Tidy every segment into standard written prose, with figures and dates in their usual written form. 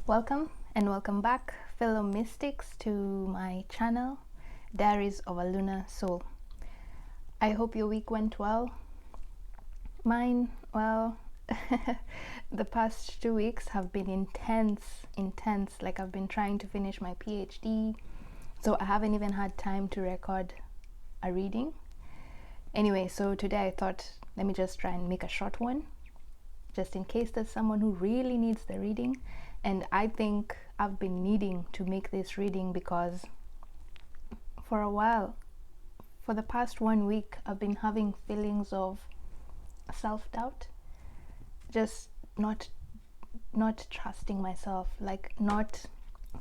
Welcome and welcome back, fellow mystics, to my channel, Diaries of a Lunar Soul. I hope your week went well. Mine, well, the past 2 weeks have been intense. Like I've been trying to finish my PhD, so I haven't even had time to record a reading. Anyway, so today I thought, let me just try and make a short one, just in case there's someone who really needs the reading. And I think I've been needing to make this reading because for a while, for the past 1 week, I've been having feelings of self-doubt, just not trusting myself, like not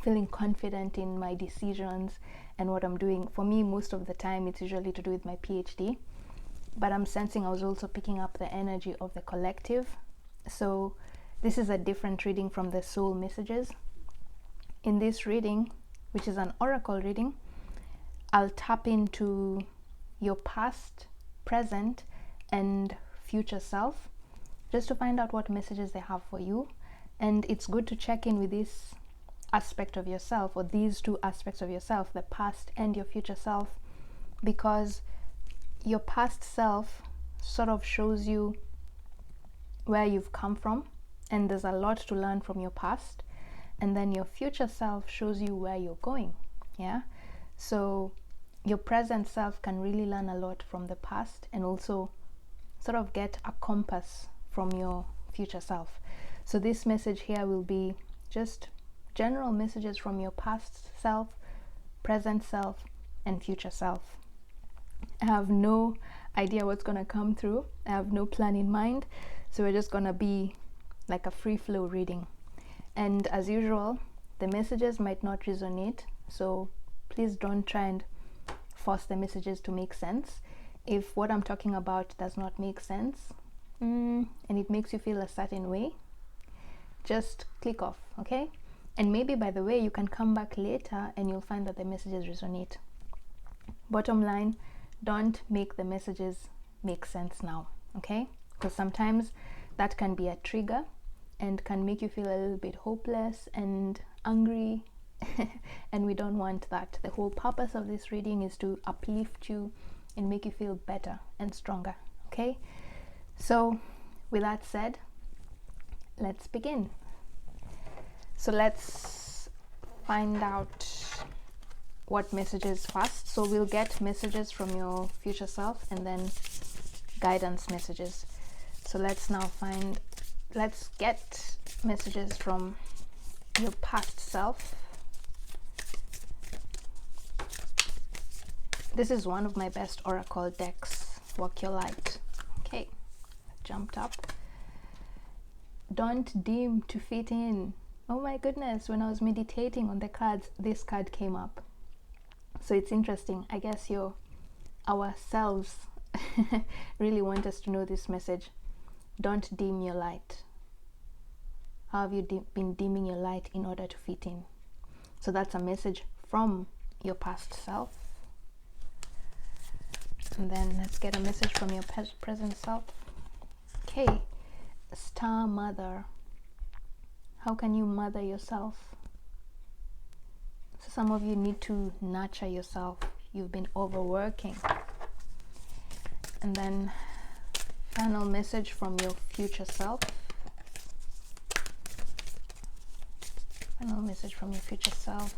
feeling confident in my decisions and what I'm doing. For me, most of the time, it's usually to do with my PhD, but I'm sensing I was also picking up the energy of the collective. So this is a different reading from the soul messages. In this reading, which is an oracle reading, I'll tap into your past, present, and future self just to find out what messages they have for you. And it's good to check in with this aspect of yourself, or these two aspects of yourself, the past and your future self, because your past self sort of shows you where you've come from, and there's a lot to learn from your past. And then your future self shows you where you're going. Yeah, so your present self can really learn a lot from the past and also sort of get a compass from your future self. So this message here will be just general messages from your past self, present self, and future self. I have no idea what's going to come through. I have no plan in mind, so we're just going to be like a free flow reading. And as usual, the messages might not resonate, so please don't try and force the messages to make sense. If what I'm talking about does not make sense and it makes you feel a certain way, just click off, okay? And maybe, by the way, you can come back later and you'll find that the messages resonate. Bottom line, don't make the messages make sense now, okay? Because sometimes that can be a trigger and can make you feel a little bit hopeless and angry and we don't want that. The whole purpose of this reading is to uplift you and make you feel better and stronger, okay? So with that said, let's begin. So let's find out what messages first. So we'll get messages from your future self and then guidance messages. So let's get messages from your past self. This is one of my best oracle decks. Walk your light. Okay, jumped up. Don't dim to fit in. Oh my goodness, when I was meditating on the cards, this card came up. So it's interesting. I guess ourselves really want us to know this message. Don't dim your light. How have you been dimming your light in order to fit in? So that's a message from your past self. And then let's get a message from your present self. Okay, Star Mother. How can you mother yourself? So some of you need to nurture yourself. You've been overworking. And then final message from your future self. Final message from your future self.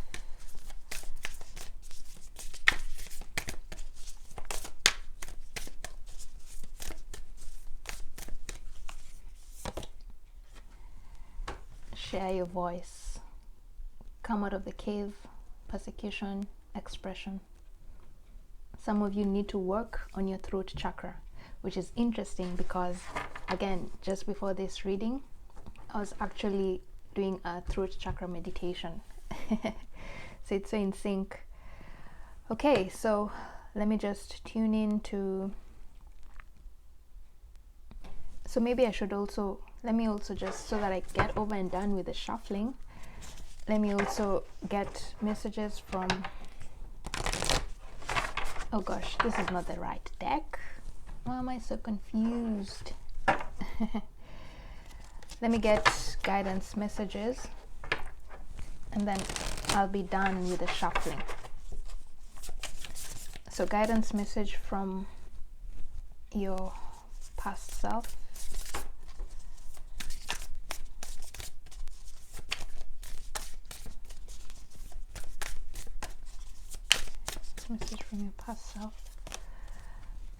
Share your voice. Come out of the cave. Persecution, expression. Some of you need to work on your throat chakra, which is interesting because, again, just before this reading, I was actually doing a throat chakra meditation. So it's so in sync. Okay, so let me just tune in to... So maybe I should also... Let me also just, so that I get over and done with the shuffling, let me also get messages from... Oh gosh, this is not the right deck. Why am I so confused? Let me get guidance messages and then I'll be done with the shuffling. So guidance message from your past self. Message from your past self.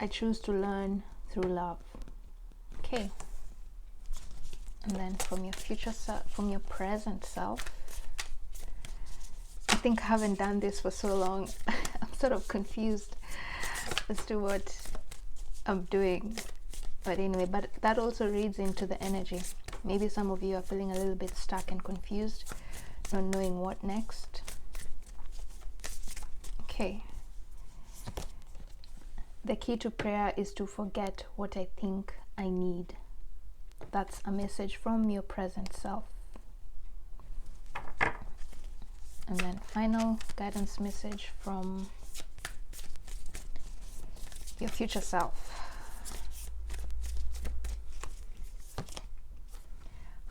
I choose to learn through love. Okay. And then from your future self, from your present self. I think I haven't done this for so long. I'm sort of confused as to what I'm doing. But anyway, but that also reads into the energy. Maybe some of you are feeling a little bit stuck and confused, not knowing what next. Okay. The key to prayer is to forget what I think I need. That's a message from your present self. And then final guidance message from your future self.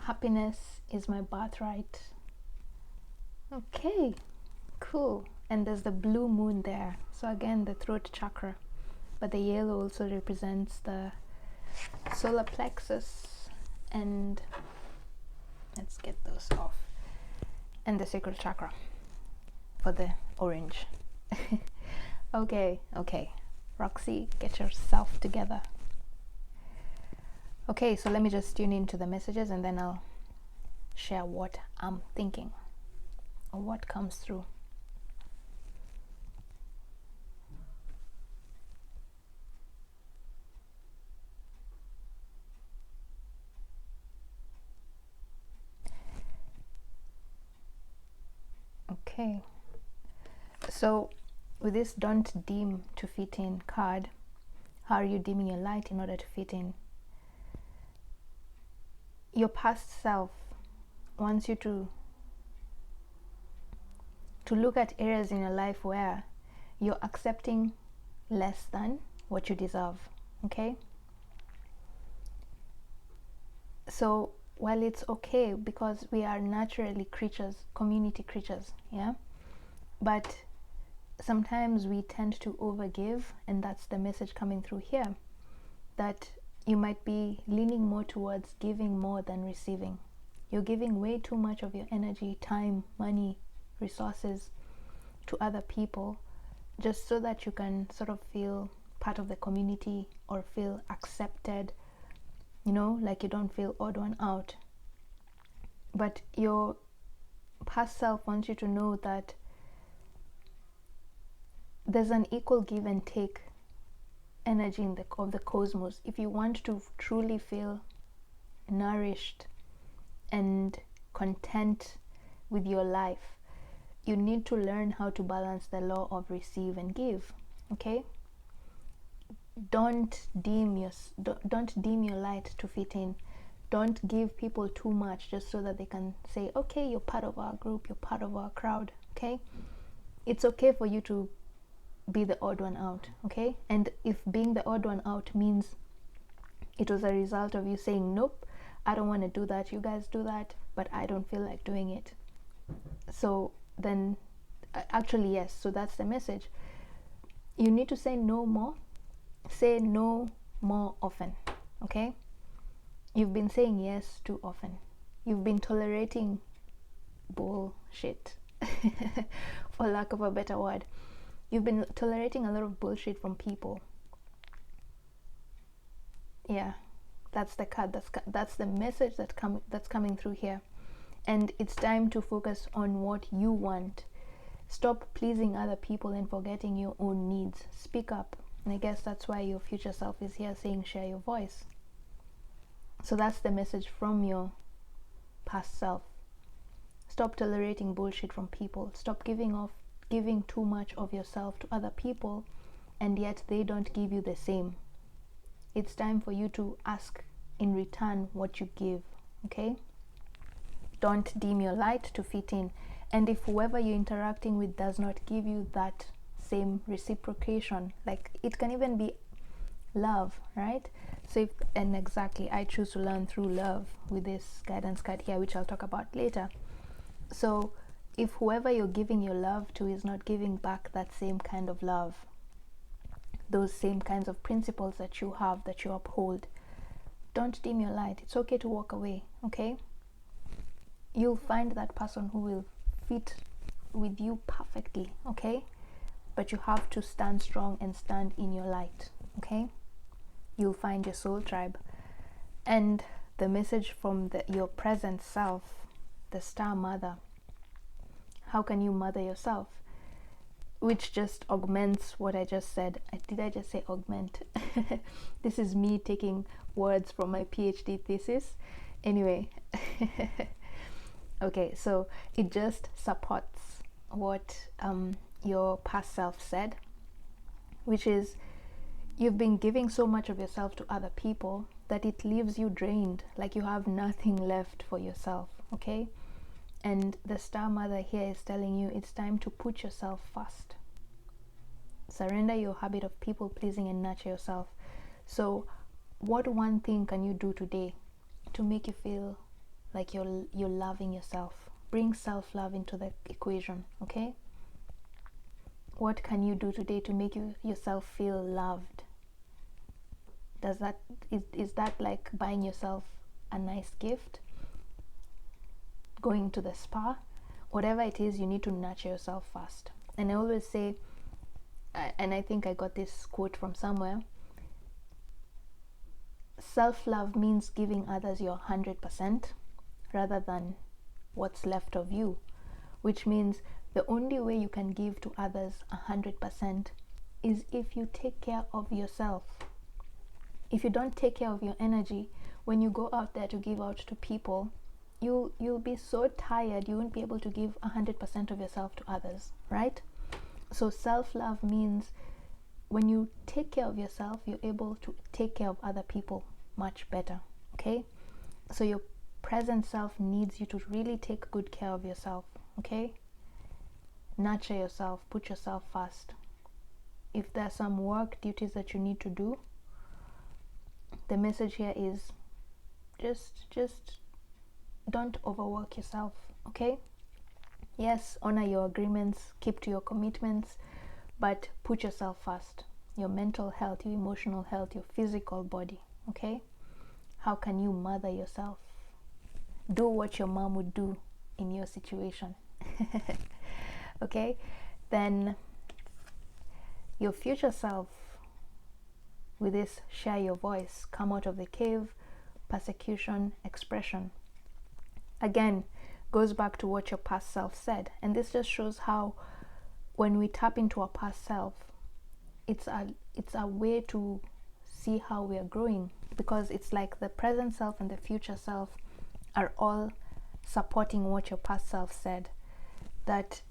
Happiness is my birthright. Okay, cool. And there's the blue moon there. So again, the throat chakra. But the yellow also represents the solar plexus, and let's get those off, and the sacral chakra for the orange. Okay, Roxy, get yourself together. Okay, so let me just tune into the messages and then I'll share what I'm thinking or what comes through. Okay, so with this don't dim to fit in card, how are you dimming your light in order to fit in? Your past self wants you to look at areas in your life where you're accepting less than what you deserve, okay? So while it's okay, because we are naturally creatures, community creatures, yeah, but sometimes we tend to overgive, and that's the message coming through here, that you might be leaning more towards giving more than receiving. You're giving way too much of your energy, time, money, resources to other people just so that you can sort of feel part of the community or feel accepted, you know, like you don't feel odd one out. But your past self wants you to know that there's an equal give and take energy in of the cosmos. If you want to truly feel nourished and content with your life, you need to learn how to balance the law of receive and give, okay? Don't dim your light to fit in. Don't give people too much just so that they can say, okay, you're part of our group, you're part of our crowd, okay? It's okay for you to be the odd one out, okay? And if being the odd one out means it was a result of you saying, nope, I don't want to do that, you guys do that, but I don't feel like doing it, so then actually yes, so that's the message. You need to say no more. Say no more often, okay? You've been saying yes too often. You've been tolerating bullshit, for lack of a better word. You've been tolerating a lot of bullshit from people. Yeah, that's the card. That's the message that's coming through here. And it's time to focus on what you want. Stop pleasing other people and forgetting your own needs. Speak up. And I guess that's why your future self is here saying share your voice. So that's the message from your past self. Stop tolerating bullshit from people. Stop giving too much of yourself to other people, and yet they don't give you the same. It's time for you to ask in return what you give, okay? Don't dim your light to fit in. And if whoever you're interacting with does not give you that same reciprocation, like it can even be love, right? So and exactly, I choose to learn through love with this guidance card here, which I'll talk about later. So if whoever you're giving your love to is not giving back that same kind of love, those same kinds of principles that you have, that you uphold, don't dim your light. It's okay to walk away, okay? You'll find that person who will fit with you perfectly, okay? But you have to stand strong and stand in your light, okay? You'll find your soul tribe. And the message from your present self, the star mother, how can you mother yourself? Which just augments what I just said. Did I just say augment? This is me taking words from my PhD thesis. Anyway, okay, so it just supports what your past self said, which is you've been giving so much of yourself to other people that it leaves you drained, like you have nothing left for yourself, okay? And the star mother here is telling you it's time to put yourself first. Surrender your habit of people pleasing and nurture yourself. So what one thing can you do today to make you feel like you're loving yourself? Bring self-love into the equation, okay? What can you do today to make yourself feel loved? Is that like buying yourself a nice gift? Going to the spa? Whatever it is, you need to nurture yourself first. And I always say, and I think I got this quote from somewhere, self-love means giving others your 100% rather than what's left of you, which means the only way you can give to others 100% is if you take care of yourself. If you don't take care of your energy, when you go out there to give out to people, you'll be so tired you won't be able to give 100% of yourself to others, right? So self-love means when you take care of yourself, you're able to take care of other people much better, okay? So your present self needs you to really take good care of yourself, okay? Nurture yourself, put yourself first. If there's some work duties that you need to do, the message here is just don't overwork yourself, okay? Yes, honor your agreements, keep to your commitments, but put yourself first. Your mental health, your emotional health, your physical body, okay? How can you mother yourself? Do what your mom would do in your situation. Okay? Then your future self, with this share your voice, come out of the cave, persecution, expression. Again, goes back to what your past self said. And this just shows how when we tap into our past self, it's a way to see how we are growing, because it's like the present self and the future self are all supporting what your past self said, that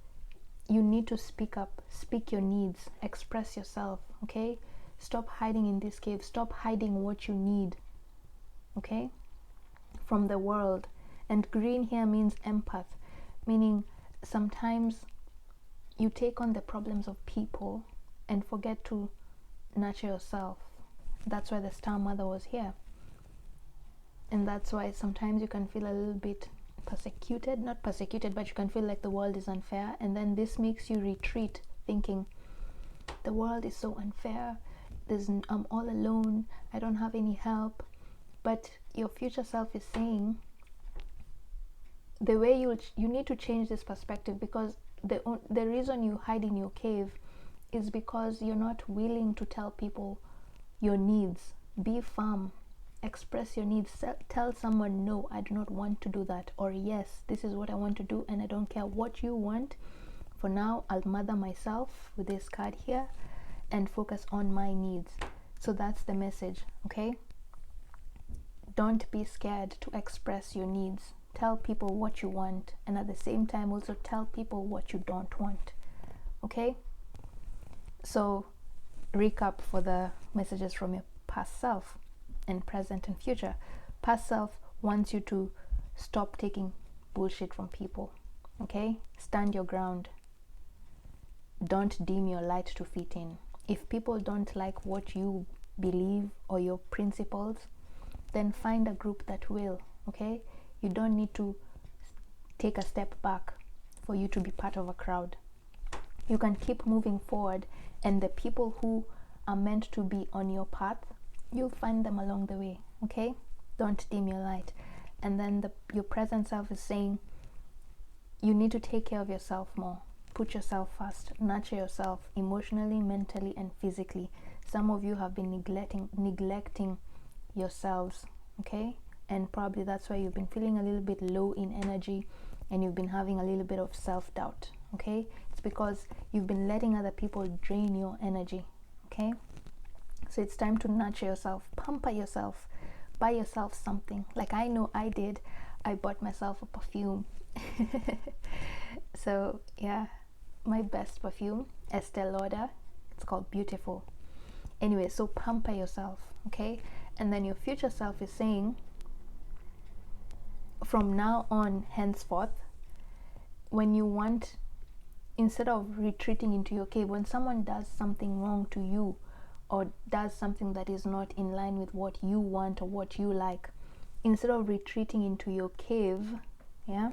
you need to speak up, speak your needs, express yourself, okay? Stop hiding in this cave, stop hiding what you need, okay, from the world. And green here means empath, meaning sometimes you take on the problems of people and forget to nurture yourself. That's why the star mother was here. And that's why sometimes you can feel a little bit persecuted, not persecuted, but you can feel like the world is unfair. And then this makes you retreat, thinking, the world is so unfair, I'm all alone, I don't have any help. But your future self is saying, the way you need to change this perspective, because the reason you hide in your cave is because you're not willing to tell people your needs. Be firm, express your needs, tell someone, no, I do not want to do that, or yes, this is what I want to do and I don't care what you want. For now, I'll mother myself with this card here and focus on my needs. So that's the message, okay? Don't be scared to express your needs. Tell people what you want, and at the same time also tell people what you don't want, okay? So recap for the messages from your past self and present and future. Past self wants you to stop taking bullshit from people, okay? Stand your ground. Don't dim your light to fit in. If people don't like what you believe or your principles, then find a group that will, okay? You don't need to take a step back for you to be part of a crowd. You can keep moving forward, and the people who are meant to be on your path, you'll find them along the way. Okay, don't dim your light. And then your present self is saying you need to take care of yourself more. Put yourself first. Nurture yourself emotionally, mentally, and physically. Some of you have been neglecting yourselves, okay? And probably that's why you've been feeling a little bit low in energy, and you've been having a little bit of self-doubt, okay? It's because you've been letting other people drain your energy, okay? So it's time to nurture yourself, pamper yourself, buy yourself something. Like I know I did. I bought myself a perfume. So yeah, my best perfume, Estee Lauder. It's called Beautiful. Anyway, so pamper yourself, okay? And then your future self is saying, from now on, henceforth, when you want, instead of retreating into your cave, when someone does something wrong to you, or does something that is not in line with what you want or what you like, instead of retreating into your cave, yeah,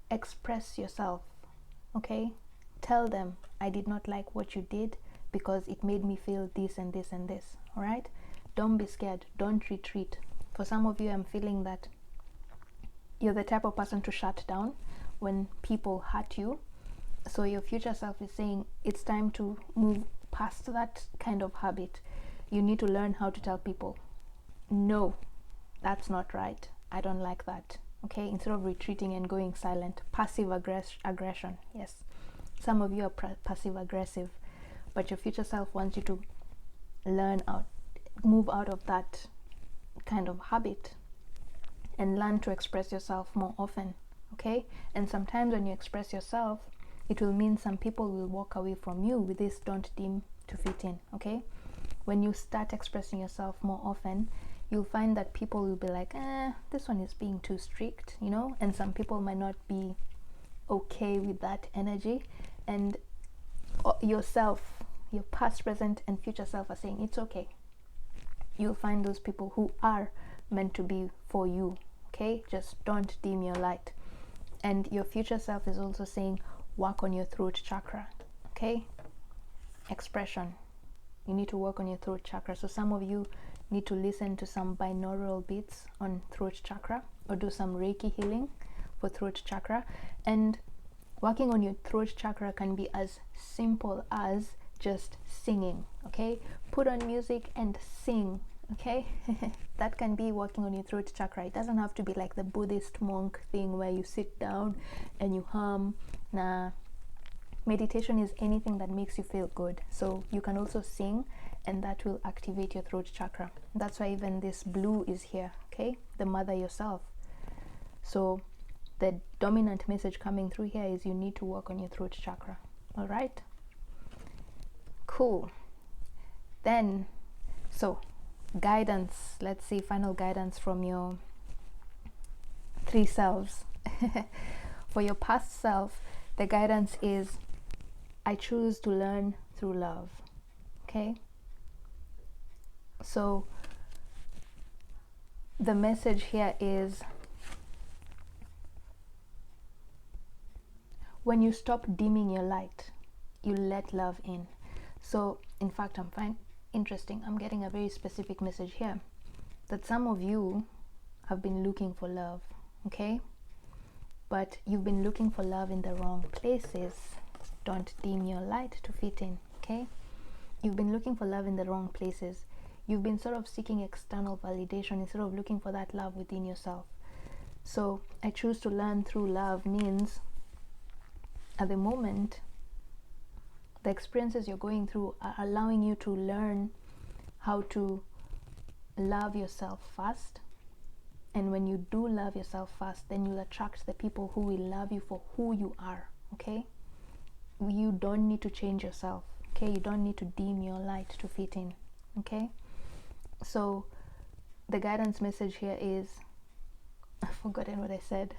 express yourself, okay? Tell them, I did not like what you did because it made me feel this and this and this. All right, don't be scared, don't retreat. For some of you, I'm feeling that you're the type of person to shut down when people hurt you. So your future self is saying it's time to move past that kind of habit. You need to learn how to tell people, no, that's not right, I don't like that, okay? Instead of retreating and going silent. Passive aggression, yes. Some of you are passive aggressive, but your future self wants you to move out of that kind of habit and learn to express yourself more often, okay? And sometimes when you express yourself, it will mean some people will walk away from you with this don't dim to fit in, okay? When you start expressing yourself more often, you'll find that people will be like, this one is being too strict, you know? And some people might not be okay with that energy. And yourself, your past, present, and future self are saying it's okay. You'll find those people who are meant to be for you, okay? Just don't dim your light. And your future self is also saying work on your throat chakra, okay? Expression. You need to work on your throat chakra. So some of you need to listen to some binaural beats on throat chakra, or do some Reiki healing for throat chakra. And working on your throat chakra can be as simple as just singing, okay? Put on music and sing, okay? That can be working on your throat chakra. It doesn't have to be like the Buddhist monk thing where you sit down and you hum. Nah. Meditation is anything that makes you feel good. So you can also sing, and that will activate your throat chakra. That's why even this blue is here, okay? The mother yourself. So the dominant message coming through here is you need to work on your throat chakra. All right? Cool. Then, so guidance. Let's see, final guidance from your three selves. For your past self, the guidance is, I choose to learn through love, okay? So the message here is, when you stop dimming your light, you let love in. So in fact, I'm getting a very specific message here, that some of you have been looking for love, okay? But you've been looking for love in the wrong places. Don't dim your light to fit in, okay? You've been looking for love in the wrong places. You've been sort of seeking external validation instead of looking for that love within yourself. So I choose to learn through love means, at the moment, the experiences you're going through are allowing you to learn how to love yourself first. And when you do love yourself first, then you'll attract the people who will love you for who you are, okay? You don't need to change yourself, okay? You don't need to dim your light to fit in, okay? So the guidance message here is, I've forgotten what I said.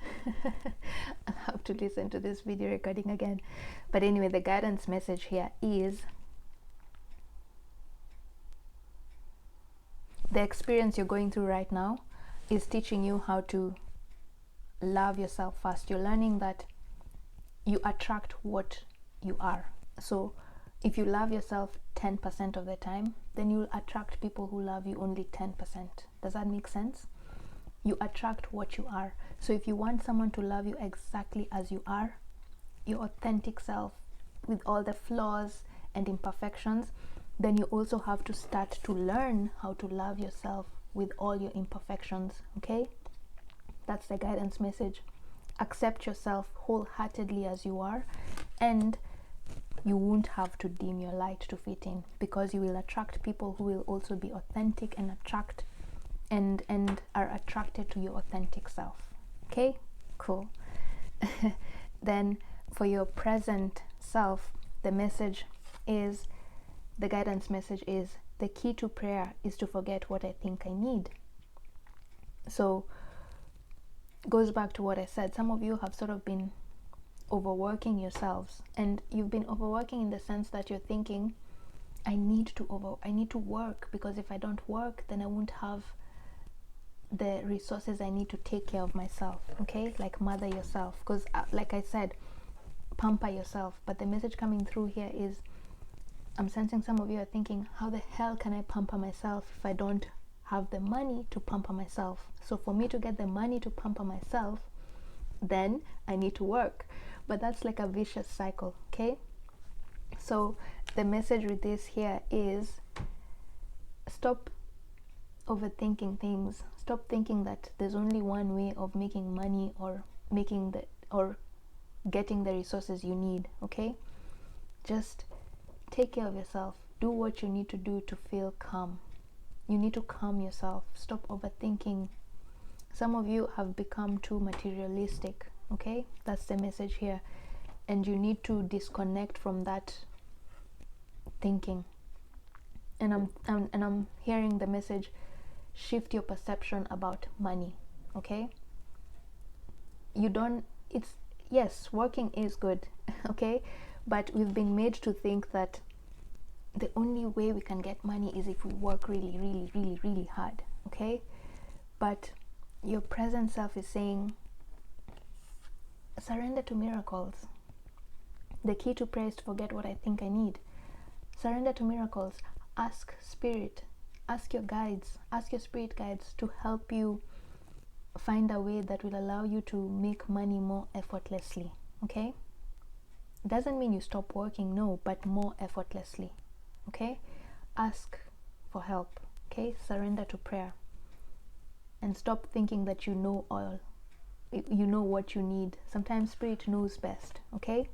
I'll have to listen to this video recording again. But anyway, the guidance message here is, the experience you're going through right now is teaching you how to love yourself first. You're learning that you attract what you are. So if you love yourself 10% of the time, then you'll attract people who love you only 10%. Does that make sense? You attract what you are. So if you want someone to love you exactly as you are, your authentic self, with all the flaws and imperfections, then you also have to start to learn how to love yourself with all your imperfections. Okay, that's the guidance message. Accept yourself wholeheartedly as you are, and you won't have to dim your light to fit in, because you will attract people who will also be authentic and are attracted to your authentic self. Okay, cool. Then for your present self, the guidance message is, the key to prayer is to forget what I think I need. So goes back to what I said. Some of you have sort of been overworking yourselves, and you've been overworking in the sense that you're thinking, I need to work, because if I don't work, then I won't have the resources I need to take care of myself. Okay, like mother yourself, because like I said, pamper yourself. But the message coming through here is, I'm sensing some of you are thinking, how the hell can I pamper myself if I don't have the money to pamper myself? So for me to get the money to pamper myself, then I need to work. But that's like a vicious cycle. Okay, so the message with this here is, stop overthinking things. Stop thinking that there's only one way of making money, or getting the resources you need. Okay, just take care of yourself. Do what you need to do to feel calm. You need to calm yourself. Stop overthinking. Some of you have become too materialistic. Okay, that's the message here, and you need to disconnect from that thinking. And I'm hearing the message, shift your perception about money. Okay, yes, working is good. Okay, but we've been made to think that the only way we can get money is if we work really, really, really, really hard. Okay, but your present self is saying, surrender to miracles. The key to prayer is to forget what I think I need. Surrender to miracles. Ask spirit, ask your guides, ask your spirit guides to help you find a way that will allow you to make money more effortlessly. Okay, it doesn't mean you stop working, no, but more effortlessly. Okay, ask for help. Okay, surrender to prayer, and stop thinking that you know all, you know what you need. Sometimes spirit knows best. Okay,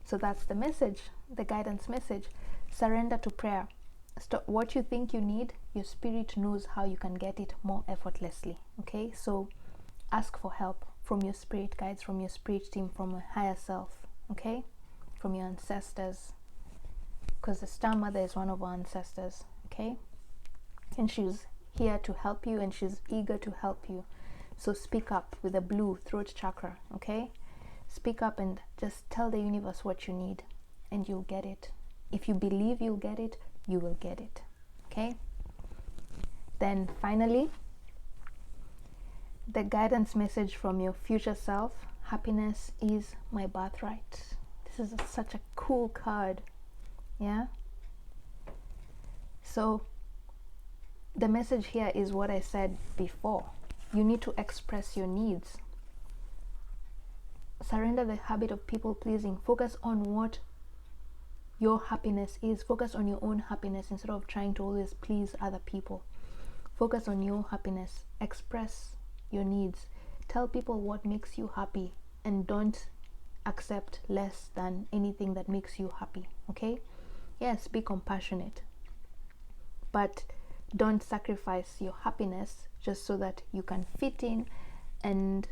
so that's the message, the guidance message. Surrender to prayer. Stop what you think you need. Your spirit knows how you can get it more effortlessly. Okay, so ask for help from your spirit guides, from your spirit team, from a higher self. Okay, from your ancestors, because the star mother is one of our ancestors. Okay, and she's here to help you, and she's eager to help you. So speak up with a blue throat chakra. Okay, speak up and just tell the universe what you need, and you'll get it. If you believe you'll get it, you will get it. Okay, then finally, the guidance message from your future self, happiness is my birthright. This is such a cool card. Yeah, so the message here is what I said before. You need to express your needs. Surrender the habit of people pleasing. Focus on what your happiness is. Focus on your own happiness instead of trying to always please other people. Focus on your happiness. Express your needs. Tell people what makes you happy, and don't accept less than anything that makes you happy. Okay, yes, be compassionate, but don't sacrifice your happiness just so that you can fit in, and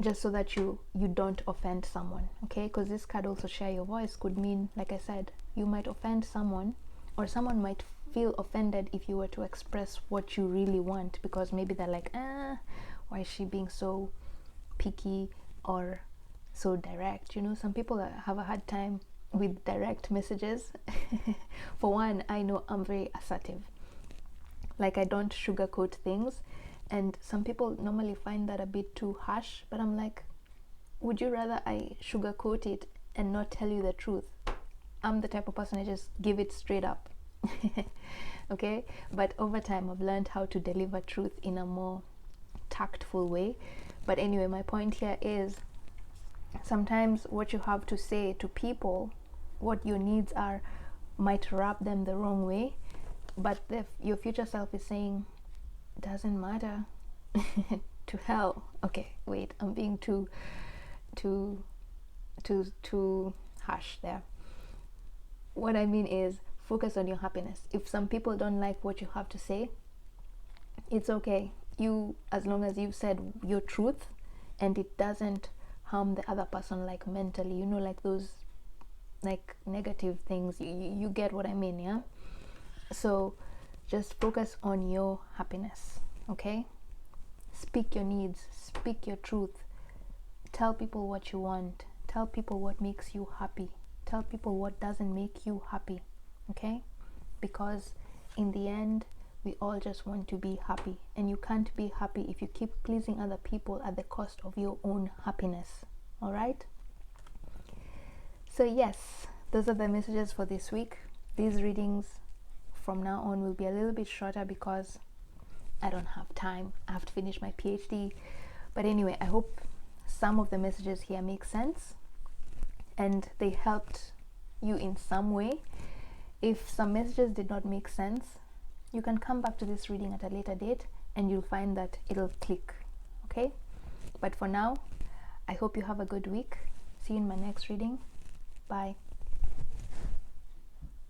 just so that you don't offend someone. Okay, because this card also, share your voice, could mean, like I said, you might offend someone, or someone might feel offended if you were to express what you really want, because maybe they're like, why is she being so picky or so direct? You know, some people have a hard time with direct messages. For one, I know I'm very assertive, like I don't sugarcoat things, and some people normally find that a bit too harsh, but I'm like, would you rather I sugarcoat it and not tell you the truth? I'm the type of person I just give it straight up. Okay, but over time I've learned how to deliver truth in a more tactful way. But anyway, my point here is sometimes what you have to say to people, what your needs are, might rub them the wrong way, but your future self is saying, doesn't matter. To hell. Okay, wait, I'm being too harsh there. What I mean is, focus on your happiness. If some people don't like what you have to say, it's okay. You, as long as you've said your truth and it doesn't harm the other person, like mentally, you know, like those like negative things, you get what I mean, yeah? So just focus on your happiness, okay? Speak your needs, speak your truth, tell people what you want, tell people what makes you happy, tell people what doesn't make you happy, okay? Because in the end, we all just want to be happy, and you can't be happy if you keep pleasing other people at the cost of your own happiness. All right? So yes, those are the messages for this week. These readings from now on will be a little bit shorter because I don't have time. I have to finish my PhD. But anyway, I hope some of the messages here make sense and they helped you in some way. If some messages did not make sense, you can come back to this reading at a later date and you'll find that it'll click, okay? But for now, I hope you have a good week. See you in my next reading. Bye.